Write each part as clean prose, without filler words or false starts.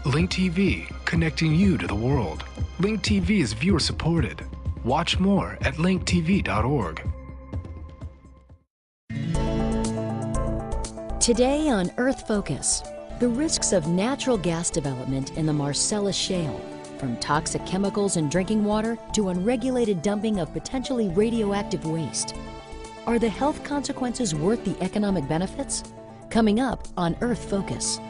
Link TV, connecting you to the world. Link TV is viewer supported. Watch more at linktv.org. Today on Earth Focus, the risks of natural gas development in the Marcellus Shale, from toxic chemicals in drinking water to unregulated dumping of potentially radioactive waste. Are the health consequences worth the economic benefits? Coming up on Earth Focus.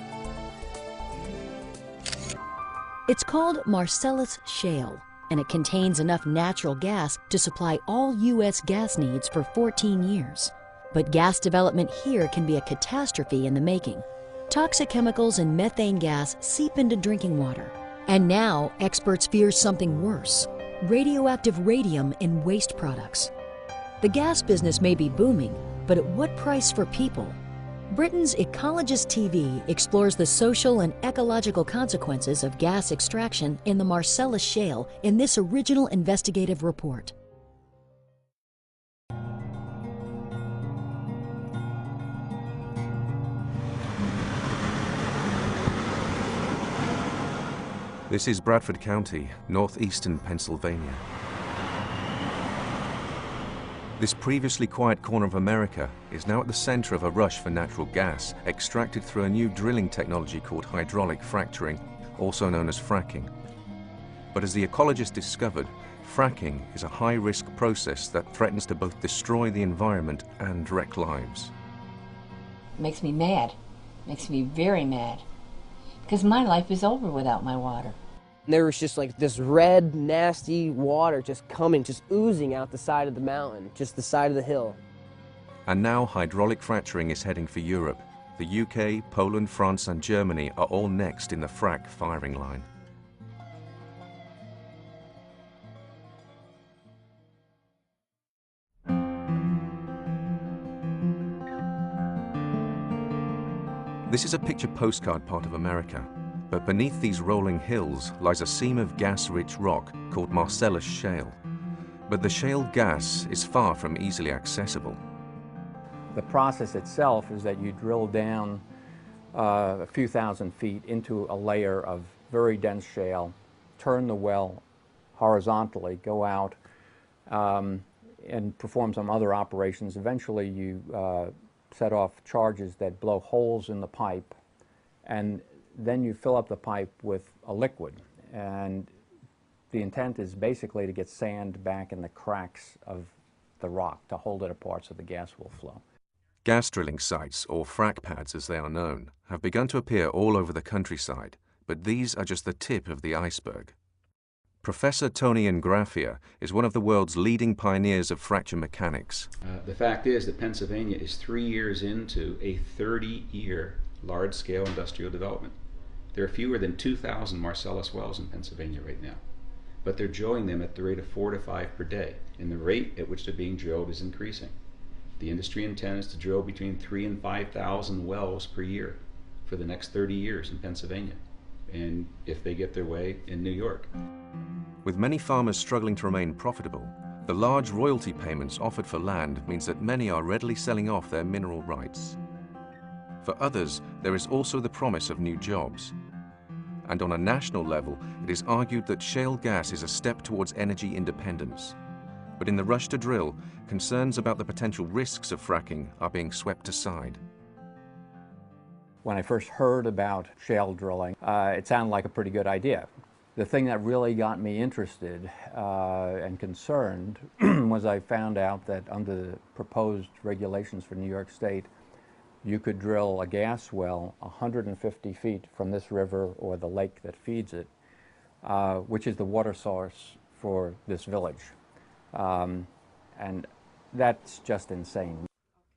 It's called Marcellus Shale, and it contains enough natural gas to supply all U.S. gas needs for 14 years. But gas development here can be a catastrophe in the making. Toxic chemicals and methane gas seep into drinking water. And now, experts fear something worse: radioactive radium in waste products. The gas business may be booming, but at what price for people? Britain's Ecologist TV explores the social and ecological consequences of gas extraction in the Marcellus Shale in this original investigative report. This is Bradford County, northeastern Pennsylvania. This previously quiet corner of America is now at the center of a rush for natural gas extracted through a new drilling technology called hydraulic fracturing, also known as fracking. But as the Ecologist discovered, fracking is a high-risk process that threatens to both destroy the environment and wreck lives. It makes me mad. It makes me very mad. Because my life is over without my water. There was just like this red, nasty water just coming, just oozing out the side of the mountain, just the side of the hill. And now hydraulic fracturing is heading for Europe. The UK, Poland, France and Germany are all next in the frack firing line. This is a picture postcard part of America. But beneath these rolling hills lies a seam of gas-rich rock called Marcellus Shale. But the shale gas is far from easily accessible. The process itself is that you drill down a few thousand feet into a layer of very dense shale, turn the well horizontally, go out and perform some other operations. Eventually you set off charges that blow holes in the pipe, and then you fill up the pipe with a liquid, and the intent is basically to get sand back in the cracks of the rock to hold it apart so the gas will flow. Gas drilling sites, or frack pads as they are known, have begun to appear all over the countryside, but these are just the tip of the iceberg. Professor Tony Ingraffia is one of the world's leading pioneers of fracture mechanics. The fact is that Pennsylvania is 3 years into a 30-year large-scale industrial development. There are fewer than 2,000 Marcellus wells in Pennsylvania right now, but they're drilling them at the rate of 4 to 5 per day, and the rate at which they're being drilled is increasing. The industry intends to drill between 3,000 and 5,000 wells per year for the next 30 years in Pennsylvania, and if they get their way, in New York. With many farmers struggling to remain profitable, the large royalty payments offered for land means that many are readily selling off their mineral rights. For others, there is also the promise of new jobs. And on a national level, it is argued that shale gas is a step towards energy independence. But in the rush to drill, concerns about the potential risks of fracking are being swept aside. When I first heard about shale drilling, it sounded like a pretty good idea. The thing that really got me interested and concerned was I found out that under the proposed regulations for New York State, you could drill a gas well 150 feet from this river or the lake that feeds it, which is the water source for this village. And that's just insane.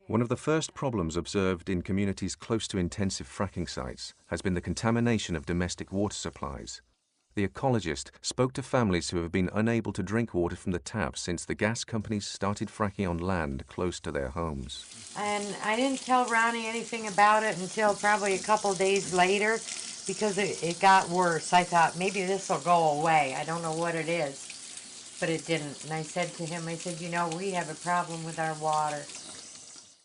One of the first problems observed in communities close to intensive fracking sites has been the contamination of domestic water supplies. The Ecologist spoke to families who have been unable to drink water from the tap since the gas companies started fracking on land close to their homes. And I didn't tell Ronnie anything about it until probably a couple days later because it got worse. I thought maybe this will go away. I don't know what it is, but it didn't. And I said to him, I said, you know, we have a problem with our water.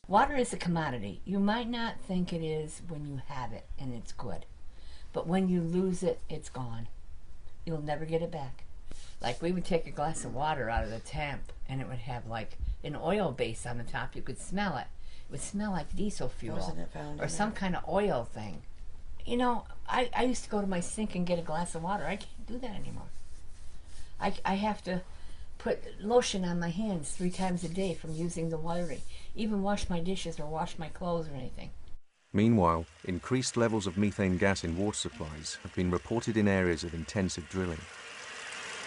Water is a commodity. You might not think it is when you have it and it's good. But when you lose it, it's gone. You'll never get it back. Like, we would take a glass of water out of the tap, and it would have like an oil base on the top. You could smell it. It would smell like diesel fuel or some kind of oil thing. You know, I used to go to my sink and get a glass of water. I can't do that anymore. I have to put lotion on my hands 3 times a day from using the wiring. Even wash my dishes or wash my clothes or anything. Meanwhile, increased levels of methane gas in water supplies have been reported in areas of intensive drilling.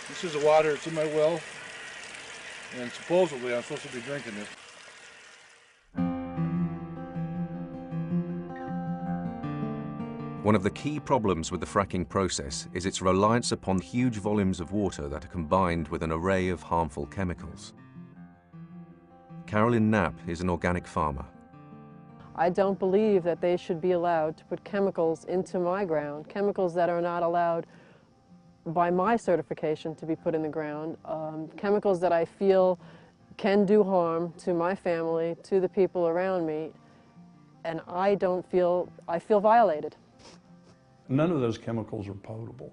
This is the water that's in my well, and supposedly I'm supposed to be drinking it. One of the key problems with the fracking process is its reliance upon huge volumes of water that are combined with an array of harmful chemicals. Carolyn Knapp is an organic farmer. I don't believe that they should be allowed to put chemicals into my ground, chemicals that are not allowed by my certification to be put in the ground, chemicals that I feel can do harm to my family, to the people around me, and I feel violated. None of those chemicals are potable.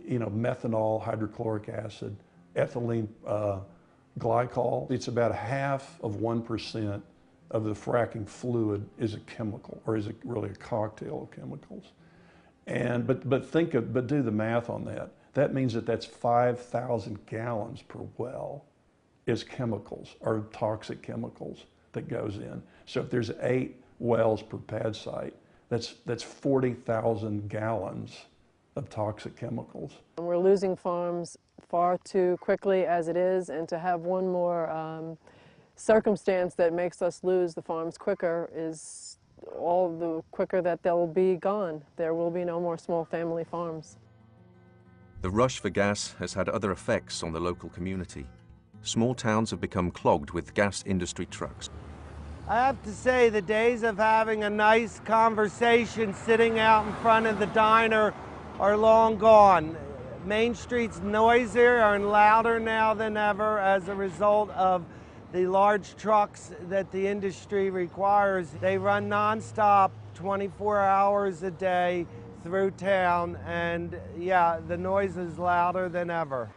You know, methanol, hydrochloric acid, ethylene glycol, it's about 1/2% of the fracking fluid is a chemical, or is it really a cocktail of chemicals? And but do the math on that. That means that's 5,000 gallons per well is chemicals, or toxic chemicals that goes in. So if there's 8 wells per pad site, that's 40,000 gallons of toxic chemicals. And we're losing farms far too quickly as it is, and to have one more circumstance that makes us lose the farms quicker is all the quicker that they'll be gone. There will be no more small family farms. The rush for gas has had other effects on the local community. Small towns have become clogged with gas industry trucks. I have to say, the days of having a nice conversation sitting out in front of the diner are long gone. Main Street's noisier and louder now than ever as a result of the large trucks that the industry requires. They run nonstop 24 hours a day through town, and yeah, the noise is louder than ever.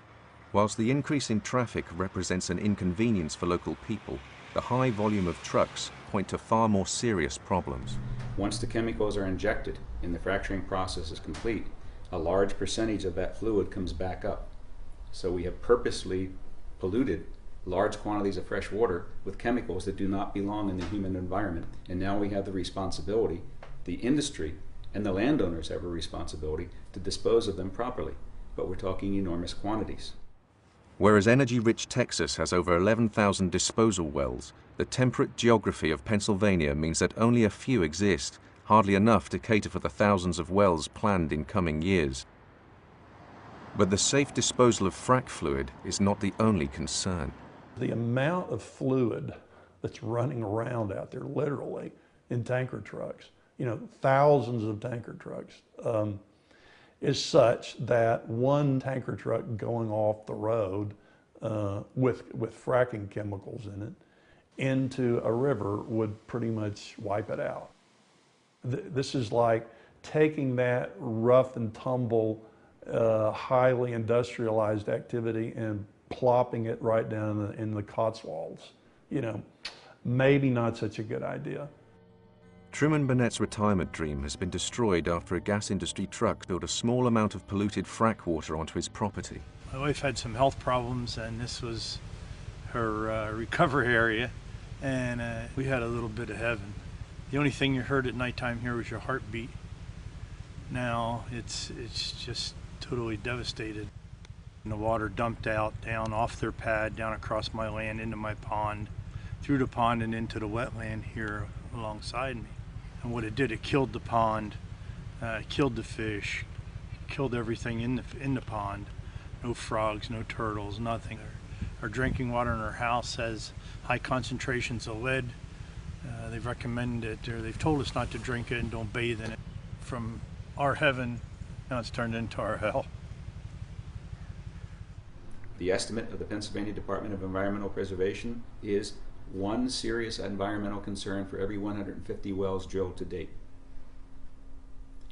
Whilst the increase in traffic represents an inconvenience for local people, the high volume of trucks point to far more serious problems. Once the chemicals are injected and the fracturing process is complete, a large percentage of that fluid comes back up. So we have purposely polluted large quantities of fresh water with chemicals that do not belong in the human environment. And now we have the responsibility, the industry and the landowners have a responsibility to dispose of them properly. But we're talking enormous quantities. Whereas energy-rich Texas has over 11,000 disposal wells, the temperate geography of Pennsylvania means that only a few exist, hardly enough to cater for the thousands of wells planned in coming years. But the safe disposal of frack fluid is not the only concern. The amount of fluid that's running around out there, literally, in tanker trucks, you know, thousands of tanker trucks, is such that one tanker truck going off the road with fracking chemicals in it into a river would pretty much wipe it out. This is like taking that rough and tumble, highly industrialized activity and plopping it right down in the Cotswolds. You know, maybe not such a good idea. Truman Burnett's retirement dream has been destroyed after a gas industry truck spilled a small amount of polluted frack water onto his property. My wife had some health problems, and this was her recovery area, and we had a little bit of heaven. The only thing you heard at nighttime here was your heartbeat. Now it's just totally devastated. And the water dumped out, down off their pad, down across my land, into my pond, through the pond and into the wetland here alongside me. And what it did, it killed the pond, killed the fish, killed everything in the pond. No frogs, no turtles, nothing. Our drinking water in our house has high concentrations of lead. They've recommended it, or they've told us not to drink it and don't bathe in it. From our heaven, now it's turned into our hell. The estimate of the Pennsylvania Department of Environmental Preservation is one serious environmental concern for every 150 wells drilled to date.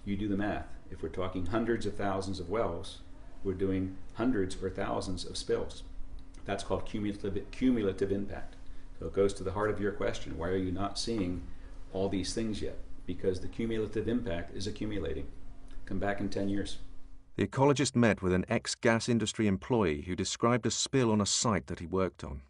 You do the math. If we're talking hundreds of thousands of wells, we're doing hundreds or thousands of spills. That's called cumulative impact. So it goes to the heart of your question. Why are you not seeing all these things yet? Because the cumulative impact is accumulating. Come back in 10 years. The ecologist met with an ex-gas industry employee who described a spill on a site that he worked on.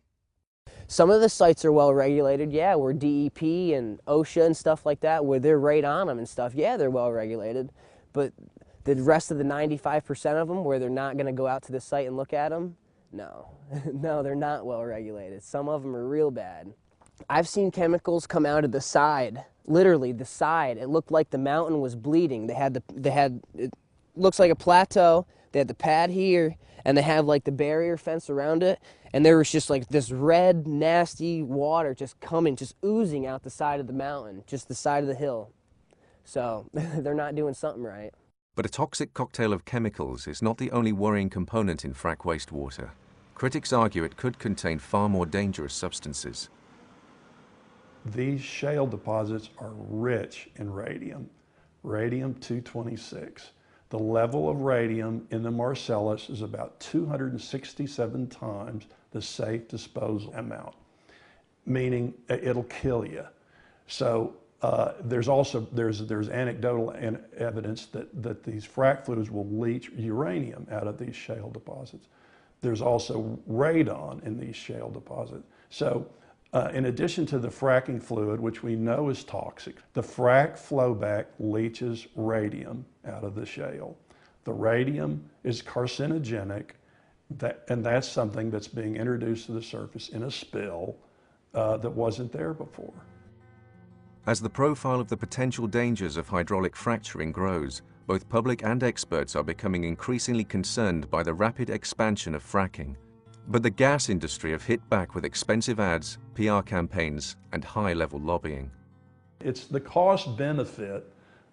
Some of the sites are well regulated, yeah, where DEP and OSHA and stuff like that, where they're right on them and stuff, yeah, they're well regulated. But the rest of the 95% of them where they're not going to go out to the site and look at them, no. No, they're not well regulated. Some of them are real bad. I've seen chemicals come out of the side, literally the side. It looked like the mountain was bleeding. It looks like a plateau. They had the pad here, and they have like the barrier fence around it, and there was just like this red, nasty water just coming, just oozing out the side of the mountain, just the side of the hill. So they're not doing something right. But a toxic cocktail of chemicals is not the only worrying component in frack wastewater. Critics argue it could contain far more dangerous substances. These shale deposits are rich in radium, radium-226. The level of radium in the Marcellus is about 267 times the safe disposal amount, meaning it'll kill you. So there's anecdotal evidence that these frack fluids will leach uranium out of these shale deposits. There's also radon in these shale deposits. So in addition to the fracking fluid, which we know is toxic, the frack flowback leaches radium out of the shale. The radium is carcinogenic, and that's something that's being introduced to the surface in a spill that wasn't there before. As the profile of the potential dangers of hydraulic fracturing grows, both public and experts are becoming increasingly concerned by the rapid expansion of fracking. But the gas industry have hit back with expensive ads, PR campaigns, and high-level lobbying. It's the cost-benefit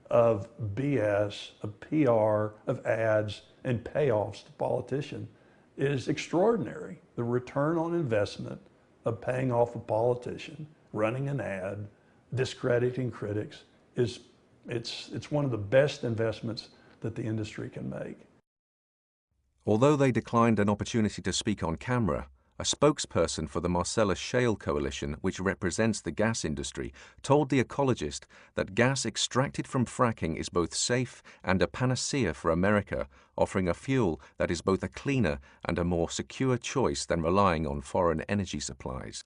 of BS, of PR, of ads, and payoffs to politicians is extraordinary. The return on investment of paying off a politician, running an ad, discrediting critics, it's one of the best investments that the industry can make. Although they declined an opportunity to speak on camera, a spokesperson for the Marcellus Shale Coalition, which represents the gas industry, told The Ecologist that gas extracted from fracking is both safe and a panacea for America, offering a fuel that is both a cleaner and a more secure choice than relying on foreign energy supplies.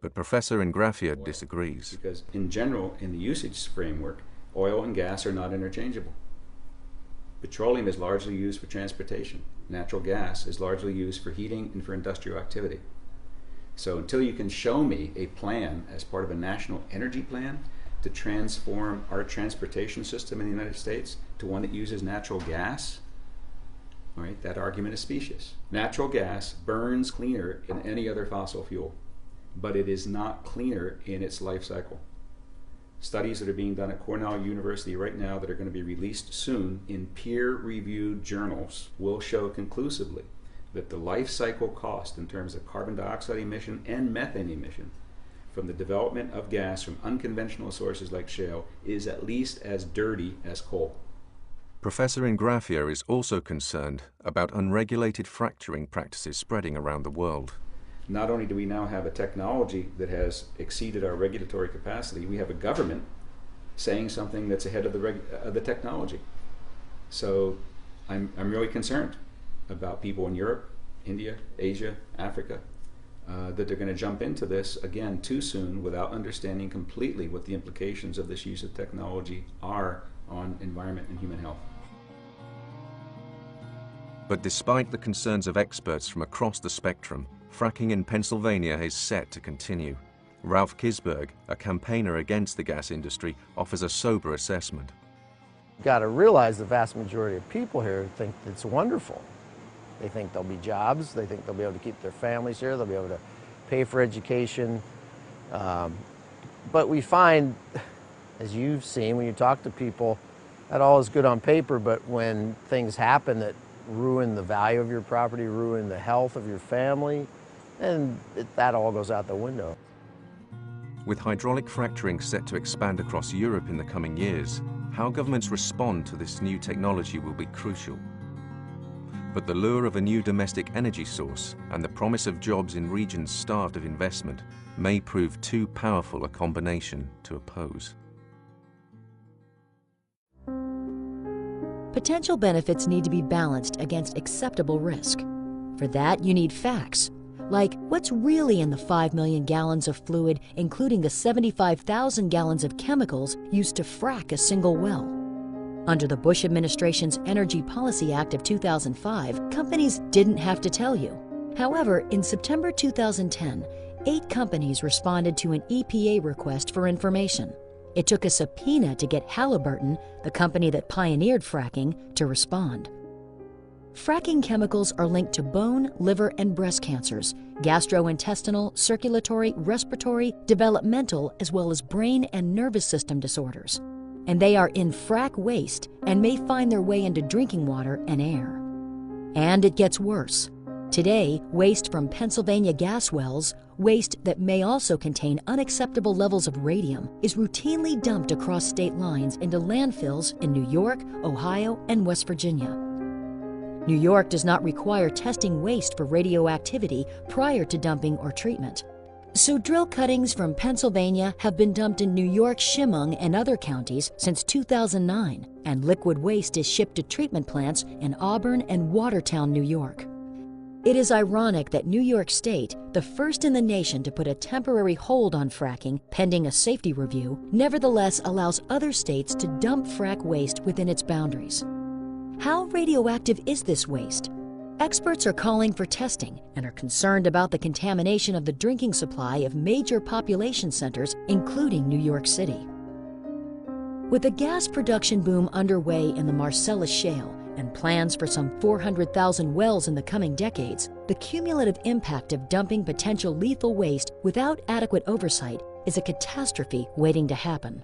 But Professor Ingrafia disagrees. Because in general, in the usage framework, oil and gas are not interchangeable. Petroleum is largely used for transportation. Natural gas is largely used for heating and for industrial activity. So until you can show me a plan as part of a national energy plan to transform our transportation system in the United States to one that uses natural gas, all right, that argument is specious. Natural gas burns cleaner than any other fossil fuel, but it is not cleaner in its life cycle. Studies that are being done at Cornell University right now that are going to be released soon in peer-reviewed journals will show conclusively that the life cycle cost in terms of carbon dioxide emission and methane emission from the development of gas from unconventional sources like shale is at least as dirty as coal. Professor Ingrafia is also concerned about unregulated fracturing practices spreading around the world. Not only do we now have a technology that has exceeded our regulatory capacity, we have a government saying something that's ahead of the technology. So I'm really concerned about people in Europe, India, Asia, Africa, that they're going to jump into this again too soon without understanding completely what the implications of this use of technology are on environment and human health. But despite the concerns of experts from across the spectrum, fracking in Pennsylvania is set to continue. Ralph Kisberg, a campaigner against the gas industry, offers a sober assessment. You've got to realize the vast majority of people here think it's wonderful. They think there'll be jobs, they think they'll be able to keep their families here, they'll be able to pay for education. But we find, as you've seen when you talk to people, that all is good on paper, but when things happen that ruin the value of your property, ruin the health of your family, and that all goes out the window. With hydraulic fracturing set to expand across Europe in the coming years, How governments respond to this new technology will be crucial. But the lure of a new domestic energy source and the promise of jobs in regions starved of investment may prove too powerful a combination to oppose. Potential benefits need to be balanced against acceptable risk. For that, you need facts, like what's really in the 5 million gallons of fluid, including the 75,000 gallons of chemicals used to frack a single well. Under the Bush administration's Energy Policy Act of 2005, companies didn't have to tell you. However, in September 2010, 8 companies responded to an EPA request for information. It took a subpoena to get Halliburton, the company that pioneered fracking, to respond. Fracking chemicals are linked to bone, liver, and breast cancers, gastrointestinal, circulatory, respiratory, developmental, as well as brain and nervous system disorders. And they are in frack waste and may find their way into drinking water and air. And it gets worse. Today, waste from Pennsylvania gas wells, waste that may also contain unacceptable levels of radium, is routinely dumped across state lines into landfills in New York, Ohio, and West Virginia. New York does not require testing waste for radioactivity prior to dumping or treatment. So drill cuttings from Pennsylvania have been dumped in New York, Chemung, and other counties since 2009, and liquid waste is shipped to treatment plants in Auburn and Watertown, New York. It is ironic that New York State, the first in the nation to put a temporary hold on fracking pending a safety review, nevertheless allows other states to dump frack waste within its boundaries. How radioactive is this waste? Experts are calling for testing and are concerned about the contamination of the drinking supply of major population centers, including New York City. With a gas production boom underway in the Marcellus Shale and plans for some 400,000 wells in the coming decades, the cumulative impact of dumping potential lethal waste without adequate oversight is a catastrophe waiting to happen.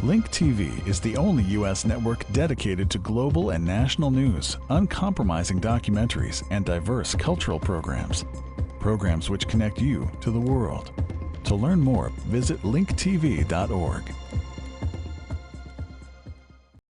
Link TV is the only U.S. network dedicated to global and national news, uncompromising documentaries, and diverse cultural programs. Programs which connect you to the world. To learn more, visit linktv.org.